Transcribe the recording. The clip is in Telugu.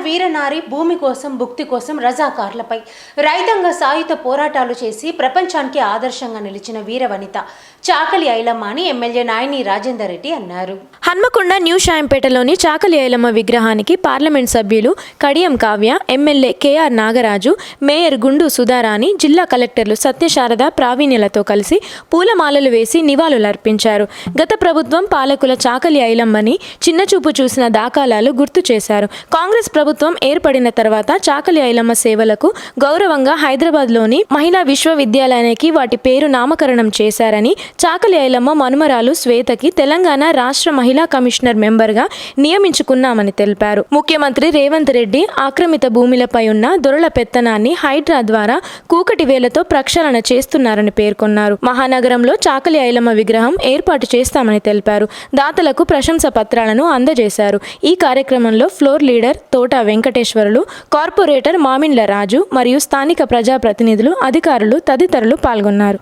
వీరనారి భూమి కోసం భుక్తి కోసం రజాకార్లపై రైతాంగ సాయుధ పోరాటాలు చేసి ప్రపంచానికి ఆదర్శంగా నిలిచిన వీరవనిత చాకలి ఐలమ్మ అని ఎమ్మెల్యే నాయని రాజేందర్ రెడ్డి అన్నారు. హన్మకొండ న్యూ షాయంపేటలోని చాకలి ఐలమ్మ విగ్రహానికి పార్లమెంట్ సభ్యులు Kadiyam Kavya, MLA KR Nagaraju, mayor Gundu Sudharani, జిల్లా కలెక్టర్లు సత్యశారద, ప్రావీణ్యులతో కలిసి పూలమాలలు వేసి నివాళులర్పించారు. గత ప్రభుత్వం పాలకుల చాకలి ఐలమ్మని చిన్నచూపు చూసిన దాఖలాలు గుర్తు చేశారు. కాంగ్రెస్ ప్రభుత్వం ఏర్పడిన తర్వాత చాకలి ఐలమ్మ సేవలకు గౌరవంగా హైదరాబాద్లోని మహిళా విశ్వవిద్యాలయానికి వాటి పేరు నామకరణం చేశారని, చాకలి ఐలమ్మ మనుమరాలు శ్వేతకి తెలంగాణ రాష్ట్ర మహిళా కమిషనర్ మెంబర్గా నియమించుకున్నామని తెలిపారు. ముఖ్యమంత్రి రేవంత్ రెడ్డి ఆక్రమిత భూములపై ఉన్న దొరల పెత్తనాన్ని హైడ్రా ద్వారా కూకటి వేలతో ప్రక్షాళన చేస్తున్నారని పేర్కొన్నారు. మహానగరంలో చాకలి ఐలమ్మ విగ్రహం ఏర్పాటు చేస్తామని తెలిపారు. దాతలకు ప్రశంస పత్రాలను అందజేశారు. ఈ కార్యక్రమంలో ఫ్లోర్ లీడర్ తోట వెంకటేశ్వరులు, కార్పొరేటర్ మామిండ్ల రాజు మరియు స్థానిక ప్రజాప్రతినిధులు, అధికారులు తదితరులు పాల్గొన్నారు.